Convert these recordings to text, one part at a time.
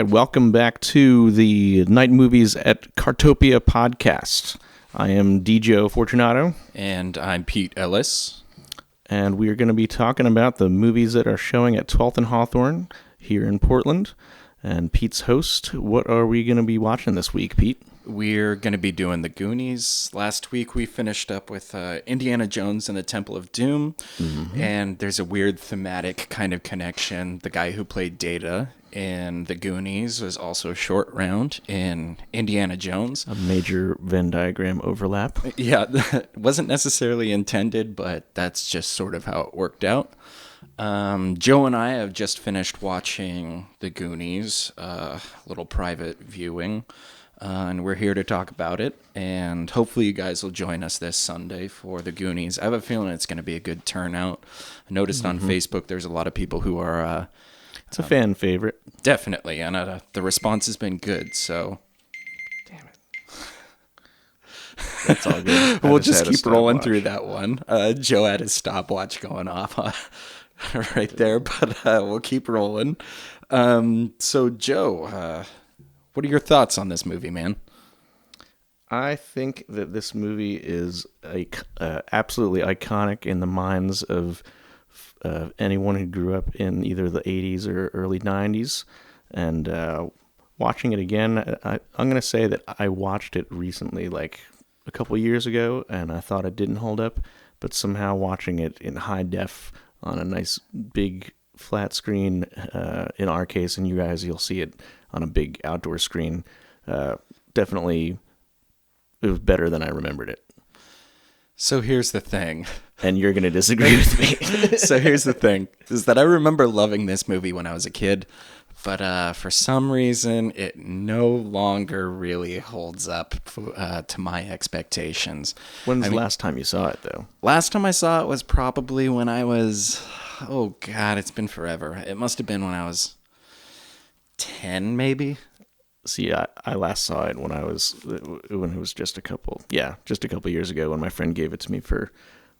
welcome back to the Night Movies at Cartopia podcast. I am DJ Fortunato. And I'm Pete Ellis. And we are going to be talking about the movies that are showing at 12th and Hawthorne here in Portland. And Pete's host, what are we going to be watching this week, Pete? We're going to be doing the Goonies. Last week we finished up with Indiana Jones and the Temple of Doom. Mm-hmm. And there's a weird thematic kind of connection. The guy who played Data in the Goonies was also Short Round in Indiana Jones. A major Venn diagram overlap. Yeah, it wasn't necessarily intended, but that's just sort of how it worked out. Joe and I have just finished watching the Goonies, a little private viewing. And we're here to talk about it, and hopefully you guys will join us this Sunday for the Goonies. I have a feeling it's going to be a good turnout. I noticed on Facebook there's a lot of people who are... it's a fan favorite. Definitely, and the response has been good, so... Damn it. That's all good. We'll just keep rolling through that one. Joe had his stopwatch going off right there, but we'll keep rolling. So, Joe... what are your thoughts on this movie, man? I think that this movie is absolutely iconic in the minds of anyone who grew up in either the 80s or early 90s. And watching it again, I'm going to say that I watched it recently, like a couple years ago, and I thought it didn't hold up. But somehow watching it in high def on a nice big flat screen, in our case, and you guys, you'll see it on a big outdoor screen. Definitely, it was better than I remembered it. So here's the thing. And you're going to disagree with me. So here's the thing, is that I remember loving this movie when I was a kid, but for some reason, it no longer really holds up to my expectations. When's the last time you saw it, though? Last time I saw it was probably when I was... Oh, God, it's been forever. It must have been when I was 10, maybe. See, I last saw it when it was just a couple years ago when my friend gave it to me for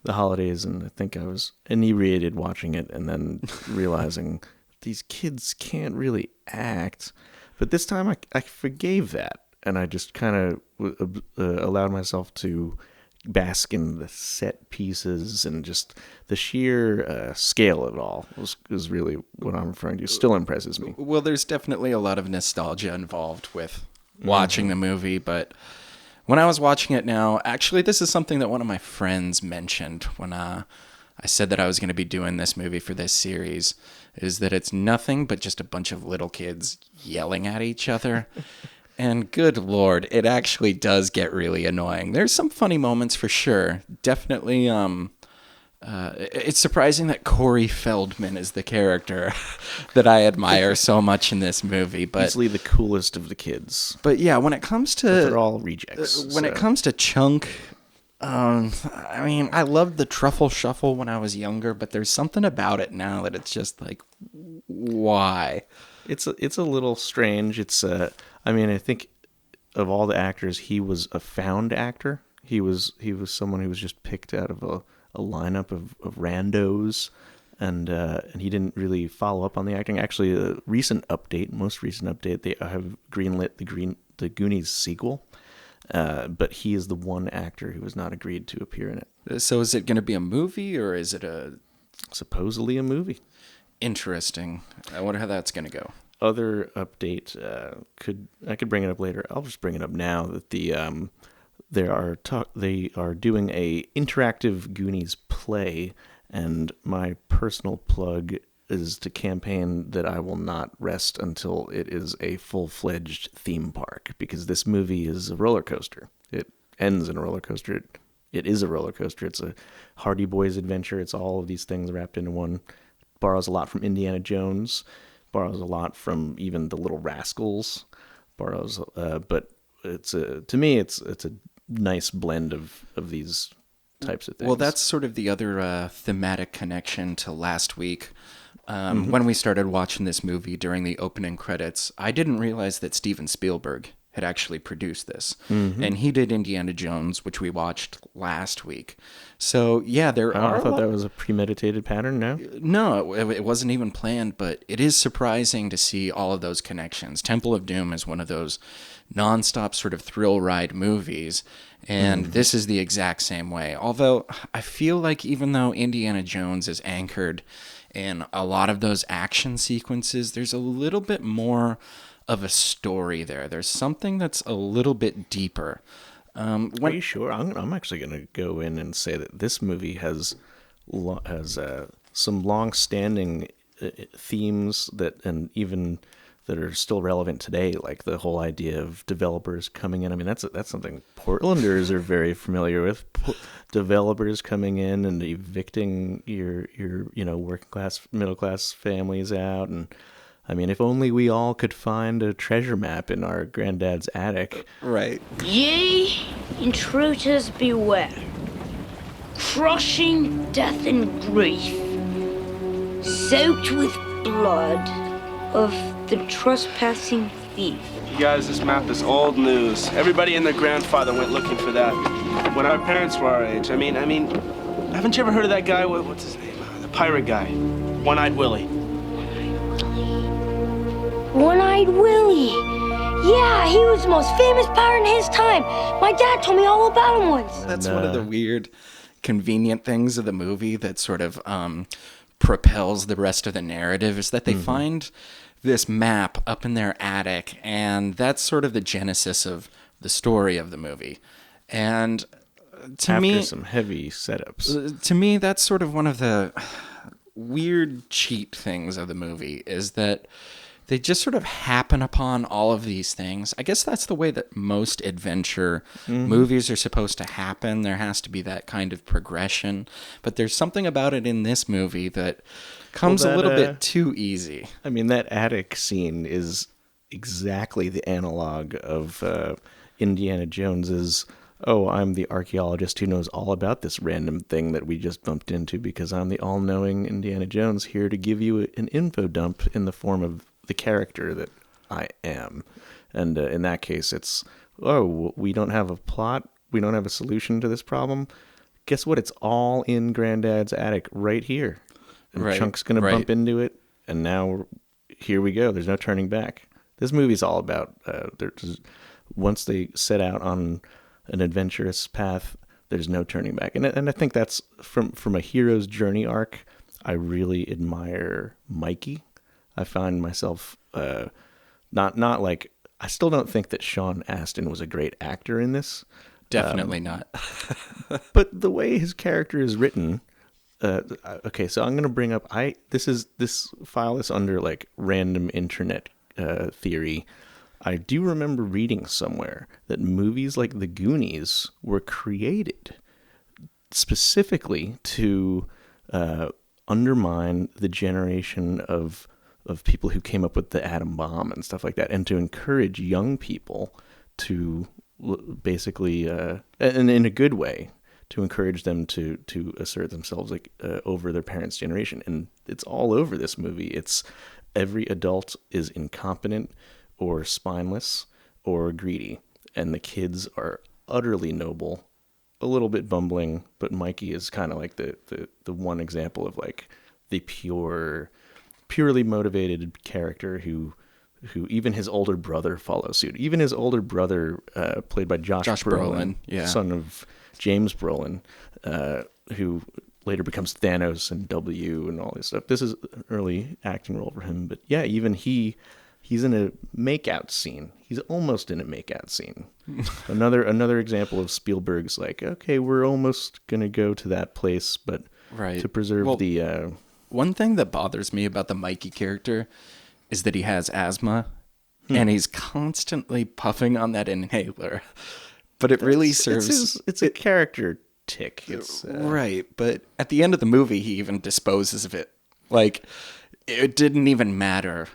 the holidays, and I think I was inebriated watching it and then realizing these kids can't really act. But this time I forgave that, and I just kind of allowed myself to bask in the set pieces and just the sheer scale of it all was really what I'm referring to. Still impresses me. Well, there's definitely a lot of nostalgia involved with watching the movie, but when I was watching it now, actually this is something that one of my friends mentioned when I said that I was going to be doing this movie for this series, is that it's nothing but just a bunch of little kids yelling at each other. And good Lord, it actually does get really annoying. There's some funny moments for sure. Definitely, it's surprising that Corey Feldman is the character that I admire so much in this movie. But easily the coolest of the kids. But yeah, when it comes to... But they're all rejects. When it comes to Chunk, I mean, I loved the Truffle Shuffle when I was younger, but there's something about it now that it's just like, why? It's a little strange. I mean, I think of all the actors, he was a found actor. He was someone who was just picked out of a lineup of randos, and he didn't really follow up on the acting. Actually, most recent update, they have greenlit the Goonies sequel, but he is the one actor who has not agreed to appear in it. So is it going to be a movie, or is it supposedly a movie? Interesting. I wonder how that's going to go. Other update, I could bring it up later. I'll just bring it up now that they are doing a interactive Goonies play, and my personal plug is to campaign that I will not rest until it is a full-fledged theme park, because this movie is a roller coaster. It ends in a roller coaster. It is a roller coaster. It's a Hardy Boys adventure. It's all of these things wrapped into one. Borrows a lot from Indiana Jones. Borrows a lot from even the Little Rascals. But to me it's a nice blend of these types of things. Well, that's sort of the other thematic connection to last week. When we started watching this movie during the opening credits, I didn't realize that Steven Spielberg had actually produced this. And he did Indiana Jones, which we watched last week. So, yeah, there are I thought that was a premeditated pattern, no? No, it wasn't even planned, but it is surprising to see all of those connections. Temple of Doom is one of those nonstop sort of thrill ride movies, and this is the exact same way. Although I feel like even though Indiana Jones is anchored in a lot of those action sequences, there's a little bit more of a story there. There's something that's a little bit deeper. Are you sure? I'm actually going to go in and say that this movie has some long-standing themes and even that are still relevant today, like the whole idea of developers coming in. I mean, that's something Portlanders are very familiar with. Developers coming in and evicting your working class, middle class families out. And I mean, if only we all could find a treasure map in our granddad's attic. Right. Ye intruders beware, crushing death and grief, soaked with blood of the trespassing thief. You guys, this map is old news. Everybody and their grandfather went looking for that when our parents were our age. I mean, haven't you ever heard of that guy? What's his name? The pirate guy, One-Eyed Willie. One-Eyed Willie. Yeah, he was the most famous pirate in his time. My dad told me all about him once. That's one of the weird, convenient things of the movie that sort of propels the rest of the narrative is that they find this map up in their attic, and that's sort of the genesis of the story of the movie. And After some heavy setups. To me, that's sort of one of the weird cheat things of the movie is that they just sort of happen upon all of these things. I guess that's the way that most adventure movies are supposed to happen. There has to be that kind of progression. But there's something about it in this movie that comes a little bit too easy. I mean, that attic scene is exactly the analog of Indiana Jones's, oh, I'm the archaeologist who knows all about this random thing that we just bumped into because I'm the all-knowing Indiana Jones here to give you an info dump in the form of the character that I am. And in that case, it's, oh, we don't have a plot. We don't have a solution to this problem. Guess what? It's all in Granddad's attic right here. And Chunk's going to bump into it. And now here we go. There's no turning back. This movie's all about, once they set out on an adventurous path, there's no turning back. And I think that's from a hero's journey arc. I really admire Mikey. I find myself not like, I still don't think that Sean Astin was a great actor in this. Definitely not. But the way his character is written, okay, so I'm going to bring up, this file is under like random internet theory. I do remember reading somewhere that movies like The Goonies were created specifically to undermine the generation of people who came up with the atom bomb and stuff like that, and to encourage young people to basically, and in a good way, to encourage them to assert themselves like over their parents' generation. And it's all over this movie. It's every adult is incompetent or spineless or greedy, and the kids are utterly noble, a little bit bumbling, but Mikey is kind of like the one example of like the purely motivated character who even his older brother follows suit. Even his older brother, played by Josh Brolin, son of James Brolin, who later becomes Thanos and W and all this stuff. This is an early acting role for him, but yeah, even he's in a makeout scene. He's almost in a makeout scene. Another example of Spielberg's like, okay, we're almost gonna go to that place, but to preserve the. One thing that bothers me about the Mikey character is that he has asthma, and he's constantly puffing on that inhaler. But it really serves. It's a character tick. Right, but at the end of the movie, he even disposes of it. Like, it didn't even matter.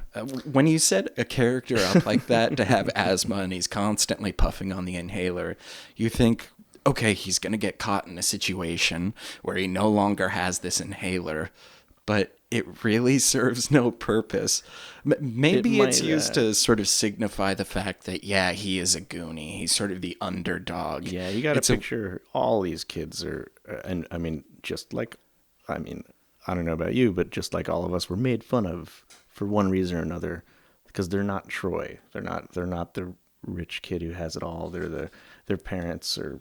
When you set a character up like that to have asthma and he's constantly puffing on the inhaler, you think, okay, he's going to get caught in a situation where he no longer has this inhaler. But it really serves no purpose. Maybe it's used to sort of signify the fact that, yeah, he is a Goonie. He's sort of the underdog. Yeah, you got to picture all these kids are, and I mean, I don't know about you, but just like all of us were made fun of for one reason or another, because they're not Troy. They're not the rich kid who has it all. Their parents are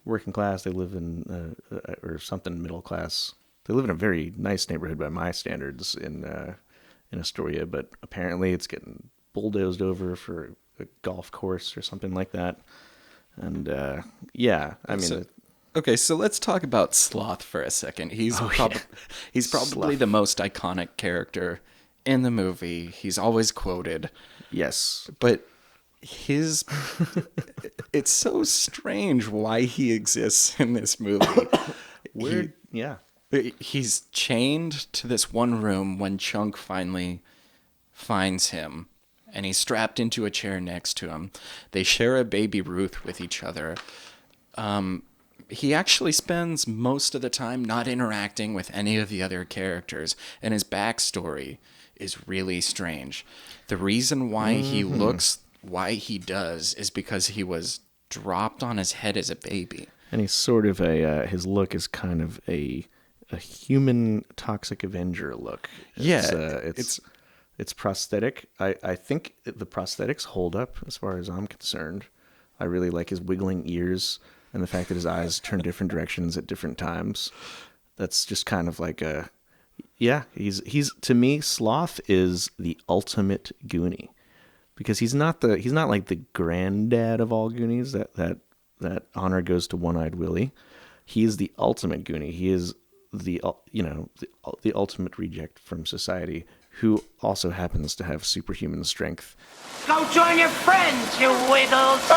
working class. They live in or something middle class. They live in a very nice neighborhood by my standards in Astoria, but apparently it's getting bulldozed over for a golf course or something like that. And yeah, I mean. Okay, so let's talk about Sloth for a second. He's probably the most iconic character in the movie. He's always quoted. Yes. But it's so strange why he exists in this movie. Weird. Yeah. He's chained to this one room when Chunk finally finds him, and he's strapped into a chair next to him. They share a baby Ruth with each other. He actually spends most of the time not interacting with any of the other characters, and his backstory is really strange. The reason why he looks why he does is because he was dropped on his head as a baby. And he's sort of his look is kind of a human Toxic Avenger look. It's prosthetic. I think the prosthetics hold up as far as I'm concerned. I really like his wiggling ears and the fact that his eyes turn different directions at different times. That's just kind of like he's to me, Sloth is the ultimate Goonie, because he's not like the granddad of all Goonies. That honor goes to One-Eyed Willie. He is the ultimate Goonie. He is the ultimate reject from society, who also happens to have superhuman strength. Go join your friends, you wiggles!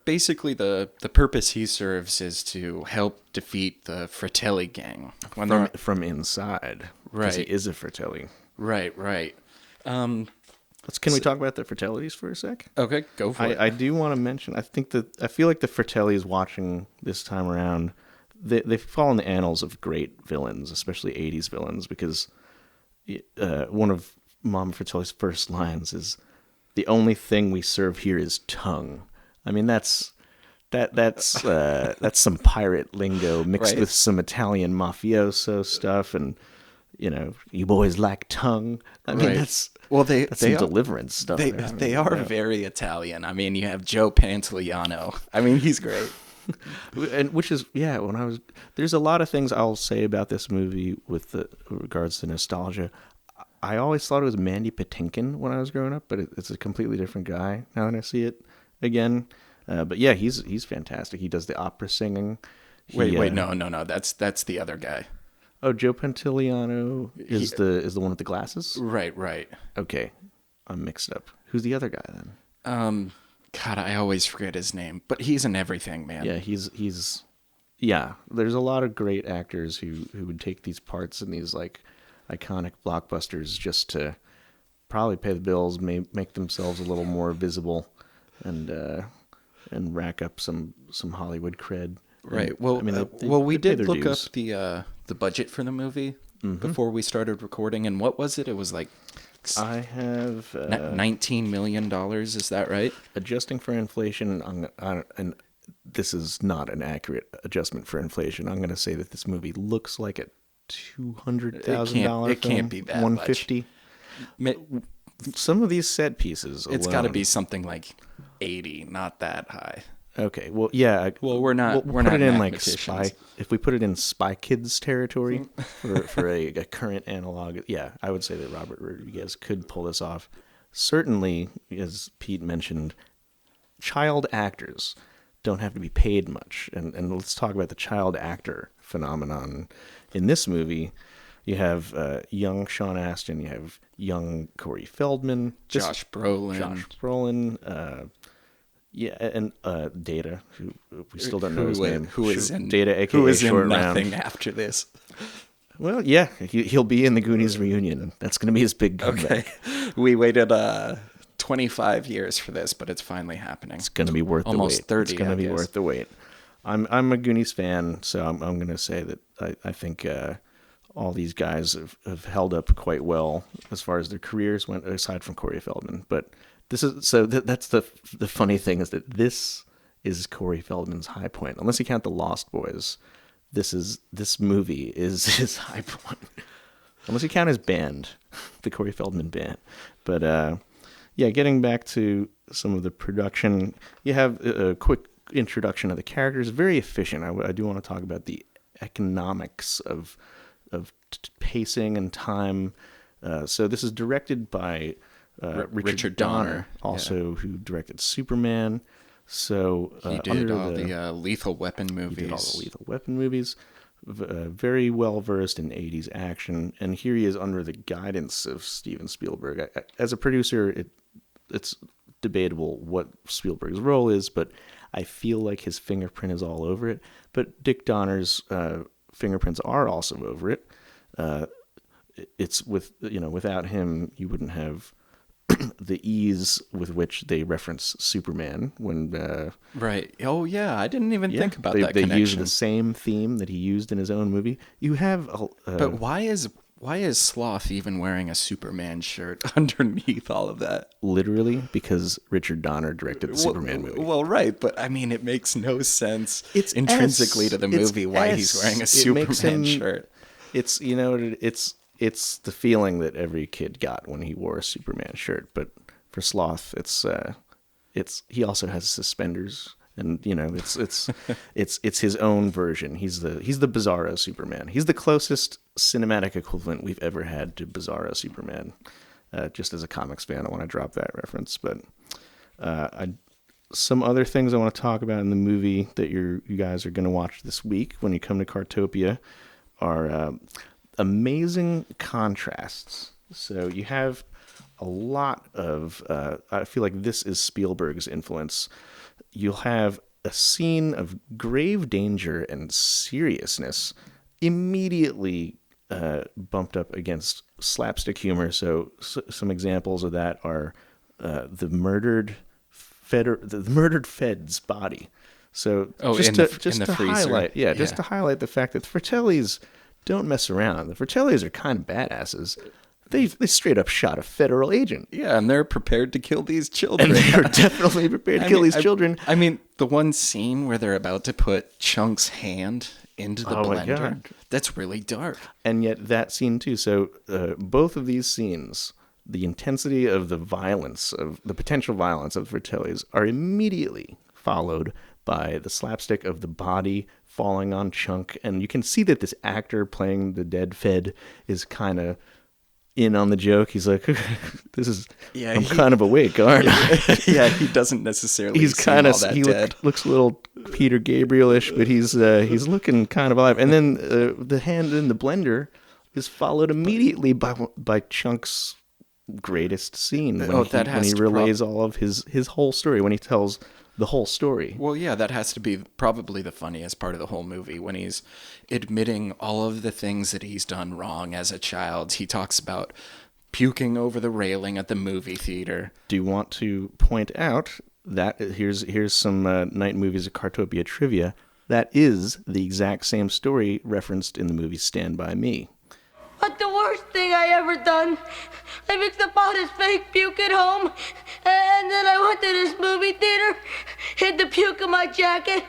Basically, the purpose he serves is to help defeat the Fratelli gang. From inside. Right. Because he is a Fratelli. Right. Can we talk about the Fratellis for a sec? Okay, go for it. I do want to mention, I feel like the Fratellis watching this time around, they fall in the annals of great villains, especially 80s villains, because one of Mom Fratelli's first lines is, "The only thing we serve here is tongue." I mean, that's some pirate lingo mixed with some Italian mafioso stuff, and you boys like tongue. I mean, that's some Deliverance stuff. They are very Italian. I mean, you have Joe Pantoliano. I mean, he's great. And there's a lot of things I'll say about this movie with regards to nostalgia. I always thought it was Mandy Patinkin when I was growing up, but it's a completely different guy now that I see it again. But yeah, he's fantastic. He does the opera singing. No. That's the other guy. Oh, Joe Pantoliano is the one with the glasses? Right. Okay. I'm mixed up. Who's the other guy then? God, I always forget his name, but he's in everything, man. Yeah, he's there's a lot of great actors who would take these parts in these like iconic blockbusters just to probably pay the bills, make themselves a little more visible, and rack up some Hollywood cred. Right. Well, we did look up the budget for the movie before we started recording, and what was it? It was like I have $19 million. Is that right? Adjusting for inflation, and this is not an accurate adjustment for inflation. I'm going to say that this movie looks like a $200,000. It can't be that $150. Some of these set pieces alone, it's got to be something like 80, not that high. Okay, well, yeah. Well, we're not in like Spy. If we put it in Spy Kids territory for a current analog, yeah, I would say that Robert Rodriguez could pull this off. Certainly, as Pete mentioned, child actors don't have to be paid much, and let's talk about the child actor phenomenon in this movie. You have young Sean Astin, you have young Corey Feldman, Josh Brolin, and Data, who we still don't know his name. Who is in Data, aka who is Short in nothing Round. after this? Well, yeah, he'll be in the Goonies reunion. That's going to be his big comeback. Okay. We waited 25 years for this, but it's finally happening. It's going to be worth Almost the wait. 30, It's going I to be guess. worth the wait. I'm a Goonies fan, so I'm going to say that I think all these guys have held up quite well as far as their careers went, aside from Corey Feldman. But this is that's the funny thing is that this is Corey Feldman's high point, unless you count the Lost Boys. This movie is his high point, unless you count his band, the Corey Feldman band. But yeah, getting back to some of the production, you have a quick introduction of the characters, very efficient. I do want to talk about the economics of pacing and time. So this is directed by Richard Donner, also who directed Superman. So He did all the Lethal Weapon movies. He did all the Lethal Weapon movies. Very well versed in 80s action, and here he is under the guidance of Steven Spielberg. As a producer, it's debatable what Spielberg's role is, but I feel like his fingerprint is all over it. But Dick Donner's fingerprints are also over it. It's without him, you wouldn't have the ease with which they reference Superman when Right. Oh yeah, I didn't even think about that they connection. use the same theme that he used in his own movie. You have But why is Sloth even wearing a Superman shirt underneath all of that? literally because Richard Donner directed the Superman movie. Well, right, but I mean, it makes no sense It's intrinsically S. to the It's movie why he's S. wearing a It makes Superman him- shirt. It's it's the feeling that every kid got when he wore a Superman shirt. But for Sloth, it's he also has suspenders, and it's his own version. He's the Bizarro Superman. He's the closest cinematic equivalent we've ever had to Bizarro Superman. Just as a comics fan, I want to drop that reference. But some other things I want to talk about in the movie that you guys are going to watch this week when you come to Cartopia are amazing contrasts. So you have a lot of, I feel like this is Spielberg's influence. You'll have a scene of grave danger and seriousness immediately bumped up against slapstick humor. So some examples of that are the murdered Fed's body. So in the to freezer. highlight, to highlight the fact that the Fratellis don't mess around. The Fratellis are kind of badasses. They straight up shot a federal agent. Yeah, and they're prepared to kill these children. And they are definitely prepared to kill these children. I mean, the one scene where they're about to put Chunk's hand into the Oh my blender, God. that's really dark. And yet that scene too. So both of these scenes, the intensity of the violence, of the potential violence of the Fratellis, are immediately followed by the slapstick of the body falling on Chunk. And you can see that this actor playing the dead Fed is kind of in on the joke. He's like, I'm kind of awake, aren't I? Yeah, he doesn't necessarily He's seem kind all of that he dead. looks a little Peter Gabriel-ish, but he's looking kind of alive. And then the hand in the blender is followed immediately by Chunk's greatest scene when he relays all of his whole story, when he tells the whole story. Well, yeah, that has to be probably the funniest part of the whole movie, when he's admitting all of the things that he's done wrong as a child. He talks about puking over the railing at the movie theater. Do you want to point out that here's some Night Movies of Cartopia trivia? That is the exact same story referenced in the movie Stand By Me. But the worst thing I ever done, I mixed up all this fake puke at home, and then I went to this movie theater, hid the puke in my jacket,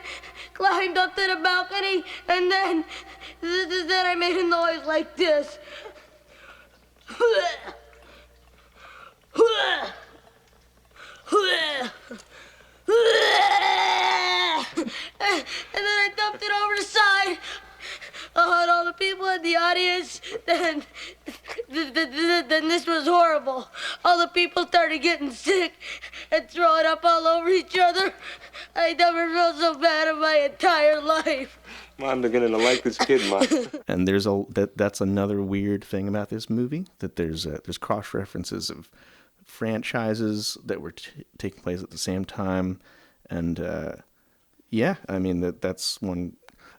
climbed up to the balcony, and then I made a noise like this. And then I dumped it over the side. And all the people in the audience, then this was horrible. All the people started getting sick and throwing up all over each other. I never felt so bad in my entire life. I'm beginning to like this kid, Mom. And that's another weird thing about this movie, that there's cross references of franchises that were taking place at the same time, and I mean that's one.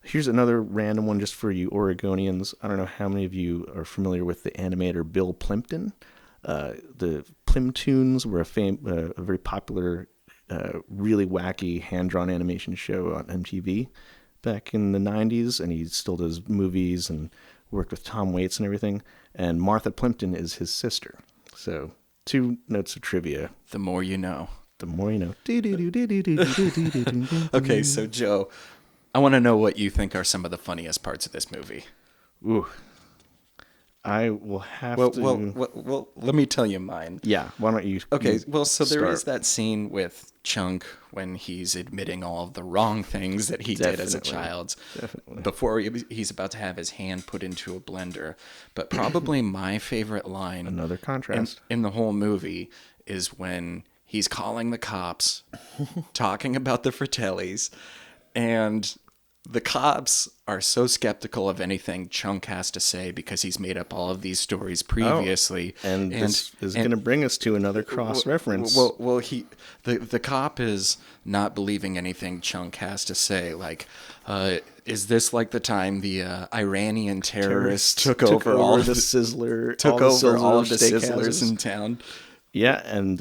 Here's another random one just for you Oregonians. I don't know how many of you are familiar with the animator Bill Plimpton. The Plimtoons were a very popular, really wacky hand-drawn animation show on MTV back in the 90s, and he still does movies and worked with Tom Waits and everything. And Martha Plimpton is his sister. So 2 notes of trivia. The more you know. The more you know. Okay, so Joe, I want to know what you think are some of the funniest parts of this movie. Ooh. I will have to... Well, let me tell you mine. Yeah, why don't you... Okay, well, so there start. is that scene with Chunk when he's admitting all of the wrong things that he did as a child. Definitely. Before he's about to have his hand put into a blender. But probably my favorite line... Another contrast. In the whole movie is when he's calling the cops, talking about the Fratellis, and... the cops are so skeptical of anything Chunk has to say because he's made up all of these stories previously. And this is going to bring us to another cross-reference. The cop is not believing anything Chunk has to say. Like, is this like the time the Iranian terrorists took over all of the Sizzler, took over all of the steakhouses Sizzlers in town? Yeah, and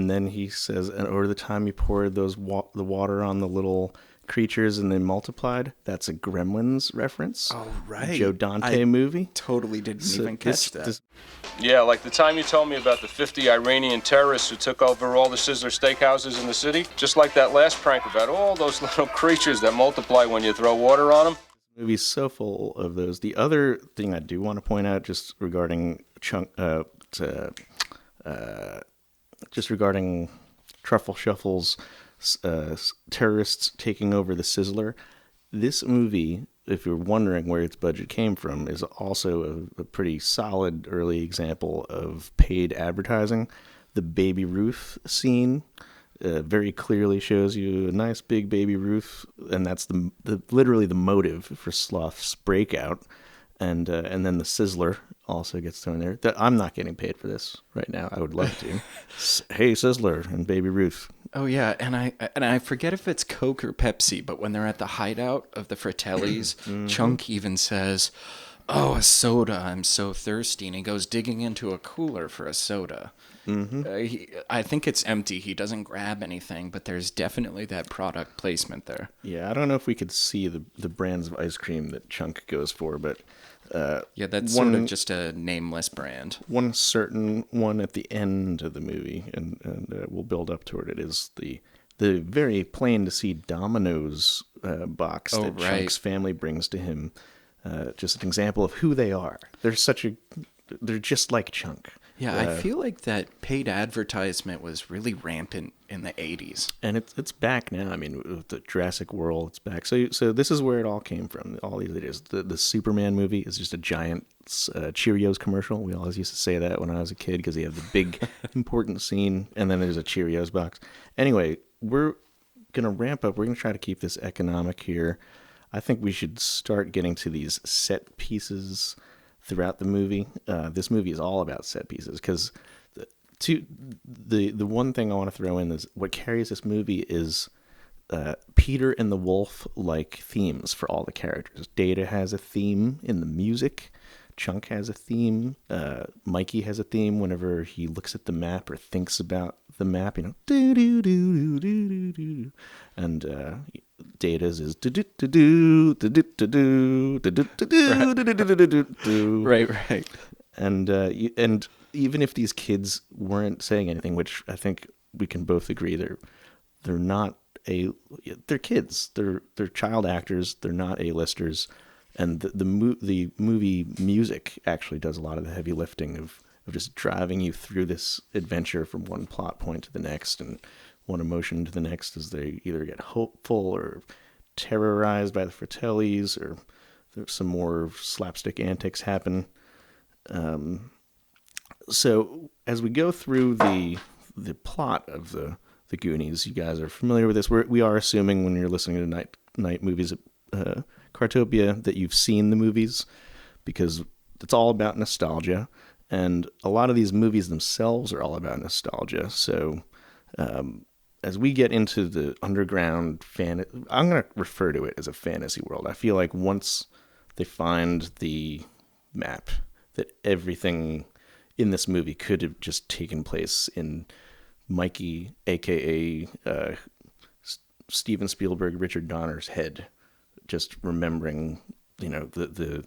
then he says, or the time you poured the water on the little creatures and they multiplied. That's a Gremlins reference. Oh, right. Joe Dante movie. Totally didn't even catch that. Yeah, like the time you told me about the 50 Iranian terrorists who took over all the Sizzler steakhouses in the city. Just like that last prank about all those little creatures that multiply when you throw water on them. The movie's so full of those. The other thing I do want to point out, just regarding just regarding Truffle Shuffle's terrorists taking over the Sizzler. This movie, if you're wondering where its budget came from, is also a pretty solid early example of paid advertising. The Baby Ruth scene very clearly shows you a nice big Baby Ruth, and that's literally the motive for Sloth's breakout. And then the Sizzler also gets thrown there. I'm not getting paid for this right now. I would love to. Hey, Sizzler and Baby Ruth. Oh yeah, and I forget if it's Coke or Pepsi, but when they're at the hideout of the Fratellis, Chunk even says, "Oh, a soda! I'm so thirsty," and he goes digging into a cooler for a soda. I think it's empty. He doesn't grab anything, but there's definitely that product placement there. Yeah, I don't know if we could see the brands of ice cream that Chunk goes for, but yeah, that's sort of just a nameless brand. One certain one at the end of the movie, and we'll build up toward it, is the very plain to see Domino's box that Chunk's family brings to him. Just an example of who they are. They're just like Chunk. Yeah, I feel like that paid advertisement was really rampant in the 80s. And it's back now. I mean, with the Jurassic World, it's back. So this is where it all came from. All these ideas. The Superman movie is just a giant Cheerios commercial. We always used to say that when I was a kid because he had the big important scene, and then there's a Cheerios box. Anyway, we're going to ramp up. We're going to try to keep this economic here. I think we should start getting to these set pieces throughout the movie. This movie is all about set pieces because the one thing I want to throw in is what carries this movie is Peter and the Wolf like themes for all the characters. Data has a theme in the music. Chunk has a theme. Mikey has a theme whenever he looks at the map or thinks about the map. Do do do do do do, and Data's is do do do do do do do do do do do. Right. And even if these kids weren't saying anything, which I think we can both agree they're kids. They're child actors. They're not A-listers. And the movie music actually does a lot of the heavy lifting of just driving you through this adventure from one plot point to the next and one emotion to the next as they either get hopeful or terrorized by the Fratellis, or there's some more slapstick antics happen. So as we go through the plot of the Goonies, you guys are familiar with this. We are assuming when you're listening to night movies at Cartopia that you've seen the movies, because it's all about nostalgia, and a lot of these movies themselves are all about nostalgia. So as we get into the underground I'm going to refer to it as a fantasy world. I feel like once they find the map, that everything in this movie could have just taken place in Mikey, aka Steven Spielberg, Richard Donner's head, just remembering, the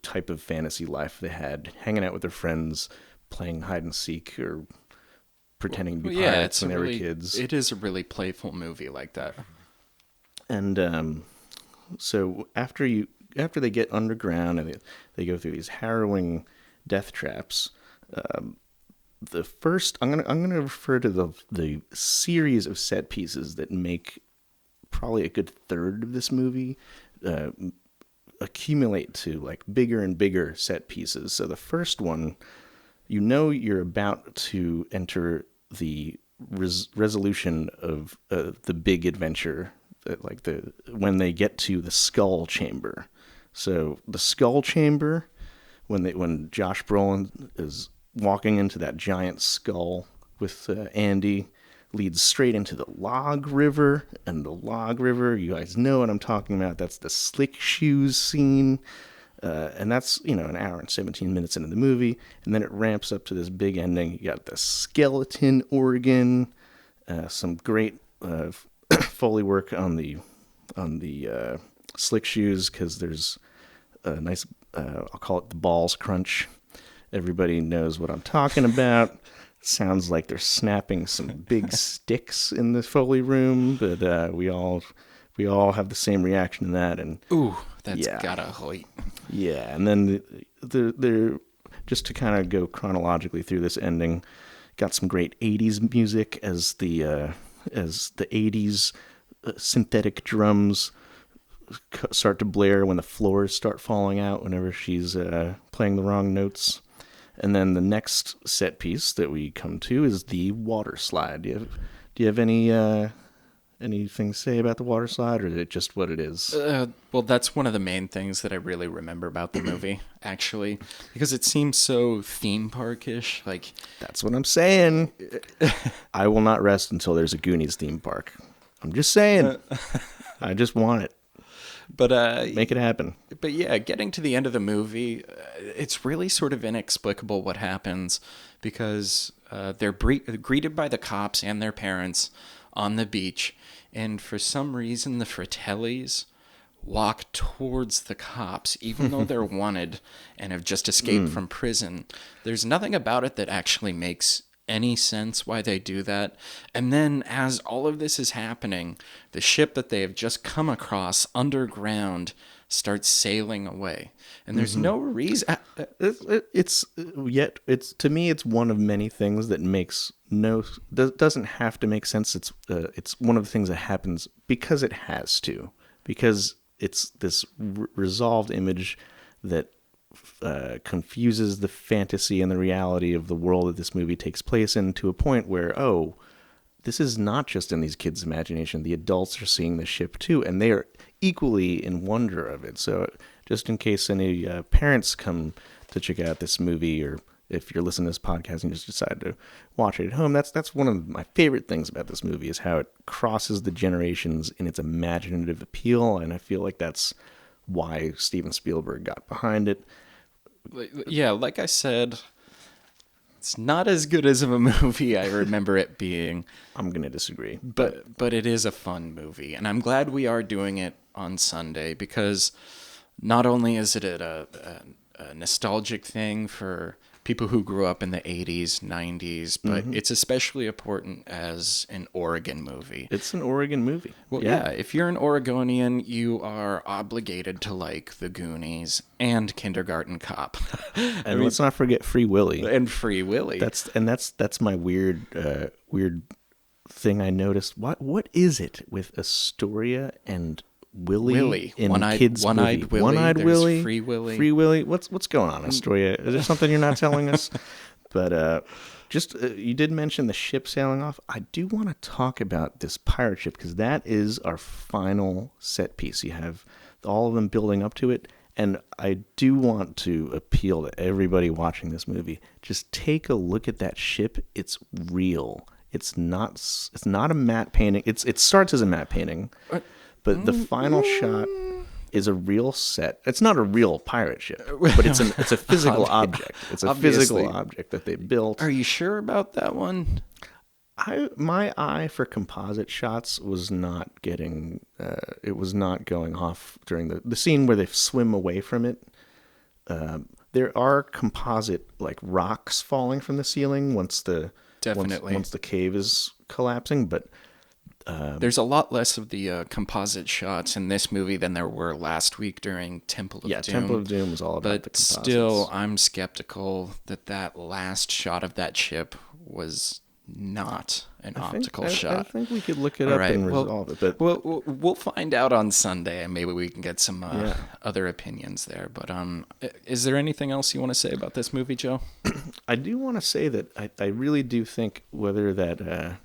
type of fantasy life they had, hanging out with their friends, playing hide and seek, or pretending to be pirates when they were kids. It is a really playful movie like that. And so after they get underground and they go through these harrowing death traps, the first I'm gonna refer to the series of set pieces that make probably a good third of this movie accumulate to like bigger and bigger set pieces. So the first one, you're about to enter the resolution of the big adventure, when they get to the skull chamber. So the skull chamber, when Josh Brolin is walking into that giant skull with Andy, leads straight into the log river. And the log river, you guys know what I'm talking about. That's the slick shoes scene. And that's, an hour and 17 minutes into the movie. And then it ramps up to this big ending. You got the skeleton organ, some great Foley work on the slick shoes, because there's a nice, I'll call it the balls crunch. Everybody knows what I'm talking about. Sounds like they're snapping some big sticks in the Foley room, but we all have the same reaction to that. And ooh, that's gotta hurt. Yeah, and then they're just to kind of go chronologically through this ending, got some great 80s music as the 80s synthetic drums start to blare when the floors start falling out whenever she's playing the wrong notes. And then the next set piece that we come to is the water slide. Do you have anything to say about the water slide, or is it just what it is? Well, that's one of the main things that I really remember about the movie, actually, because it seems so theme park-ish. Like, that's what I'm saying. I will not rest until there's a Goonies theme park. I'm just saying. I just want it. But make it happen. But yeah, getting to the end of the movie, it's really sort of inexplicable what happens, because they're greeted by the cops and their parents on the beach, and for some reason the Fratellis walk towards the cops, even though they're wanted and have just escaped from prison. There's nothing about it that actually makes any sense why they do that. And then as all of this is happening, the ship that they have just come across underground starts sailing away, and there's no reason. It's to me, it's one of many things that doesn't have to make sense. It's one of the things that happens because it has to, because it's this resolved image that confuses the fantasy and the reality of the world that this movie takes place in, to a point where, this is not just in these kids' imagination. The adults are seeing the ship too, and they are equally in wonder of it. So just in case any parents come to check out this movie, or if you're listening to this podcast and you just decide to watch it at home, that's one of my favorite things about this movie, is how it crosses the generations in its imaginative appeal. And I feel like that's why Steven Spielberg got behind it. Yeah, like I said, it's not as good as of a movie I remember it being. I'm going to disagree. But it is a fun movie, and I'm glad we are doing it on Sunday, because not only is it a nostalgic thing for people who grew up in the 80s, 90s, but it's especially important as an Oregon movie. It's an Oregon movie. Well, yeah, if you're an Oregonian, you are obligated to like the Goonies and Kindergarten Cop. And let's not forget Free Willy. And Free Willy. That's my weird thing I noticed. What is it with Astoria and Willie in kids' movie? One-eyed Willie, Free Willy. Free Willy. What's going on, Astoria? Is there something you're not telling us? But you did mention the ship sailing off. I do want to talk about this pirate ship, because that is our final set piece. You have all of them building up to it, and I do want to appeal to everybody watching this movie. Just take a look at that ship. It's real. It's not a matte painting. It starts as a matte painting. But the final shot... is a real set. It's not a real pirate ship, but it's a physical object. It's a physical object that they built. Are you sure about that one? My eye for composite shots was not getting. It was not going off during the scene where they swim away from it. There are composite like rocks falling from the ceiling once the cave is collapsing, but there's a lot less of the composite shots in this movie than there were last week during Temple of Doom. Yeah, Temple of Doom was all about the composites. But still, I'm skeptical that last shot of that ship was not an optical shot. I think we could look it up and resolve it. But we'll find out on Sunday, and maybe we can get some other opinions there. But is there anything else you want to say about this movie, Joe? I do want to say that I really do think whether that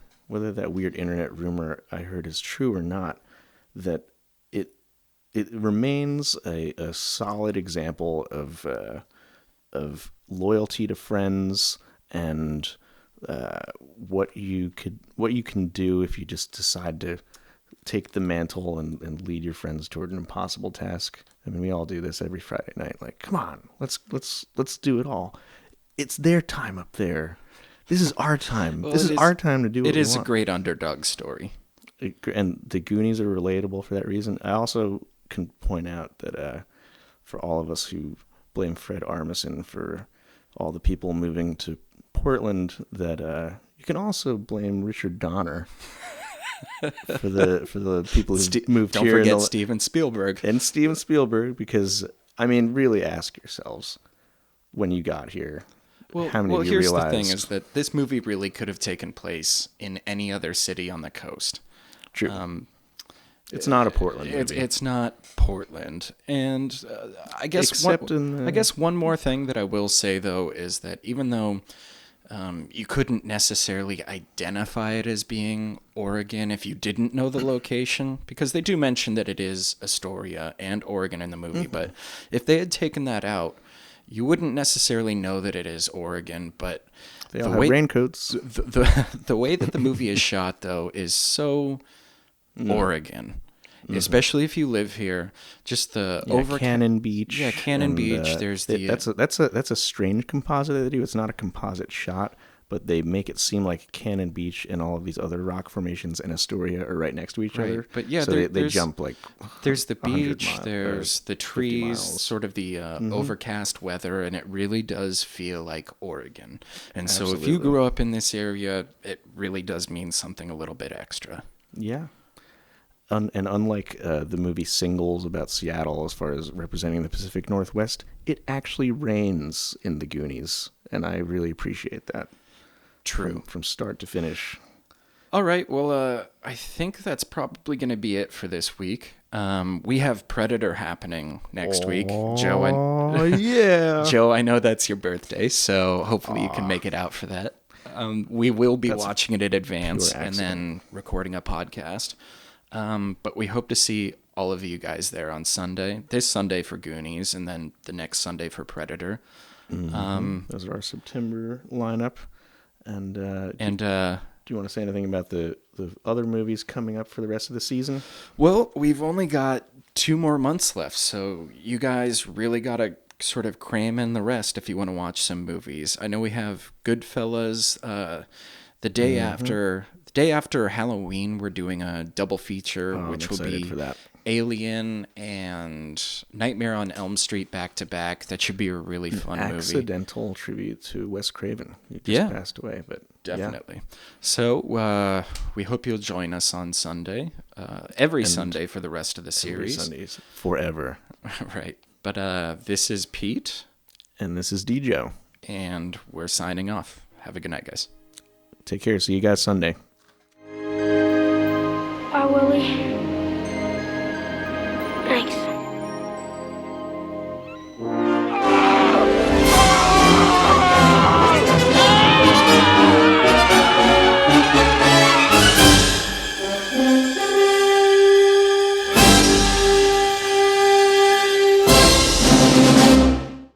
weird internet rumor I heard is true or not, that it remains a solid example of loyalty to friends and what you can do if you just decide to take the mantle and lead your friends toward an impossible task. I mean, we all do this every Friday night. Like, come on, let's do it all. It's their time up there. This is our time. Well, this is our time to do what we want. It is a great underdog story. And the Goonies are relatable for that reason. I also can point out that for all of us who blame Fred Armisen for all the people moving to Portland, that you can also blame Richard Donner for the people who moved Don't here. Don't forget Steven Spielberg. And Steven Spielberg, because, I mean, really ask yourselves when you got here. How many of you here's realized? The thing is that this movie really could have taken place in any other city on the coast. True. It's not a Portland movie. It's not Portland. And I guess one more thing that I will say, though, is that even though you couldn't necessarily identify it as being Oregon if you didn't know the location, because they do mention that it is Astoria and Oregon in the movie, but if they had taken that out, you wouldn't necessarily know that it is Oregon, but they all have raincoats. The way that the movie is shot, though, is so Oregon, especially if you live here. Just the Cannon Beach. Yeah, Cannon Beach. There's that's a strange composite they do. It's not a composite shot, but they make it seem like Cannon Beach and all of these other rock formations in Astoria are right next to each other. But yeah, so they jump like there's the beach, there's the trees, sort of the overcast weather, and it really does feel like Oregon. And Absolutely. So if you grew up in this area, it really does mean something a little bit extra. Yeah. And unlike the movie Singles about Seattle as far as representing the Pacific Northwest, it actually rains in the Goonies, and I really appreciate that. True. From start to finish. All right. Well, I think that's probably going to be it for this week. We have Predator happening next week. Joe, yeah. Joe, I know that's your birthday, so hopefully you can make it out for that. We will be watching it in advance and then recording a podcast. But we hope to see all of you guys there on Sunday. This Sunday for Goonies, and then the next Sunday for Predator. Those are our September lineup. And do you want to say anything about the other movies coming up for the rest of the season? Well, we've only got 2 more months left, so you guys really got to sort of cram in the rest if you want to watch some movies. I know we have Goodfellas. The day after Halloween, we're doing a double feature, which will be Alien and Nightmare on Elm Street back to back. That should be a really fun movie. Accidental tribute to Wes Craven, who just passed away. But definitely. Yeah. So we hope you'll join us on Sunday, every Sunday for the rest of the series. Sundays forever. Right. But this is Pete. And this is DJ. And we're signing off. Have a good night, guys. Take care. See you guys Sunday. Bye, Willie. Thanks.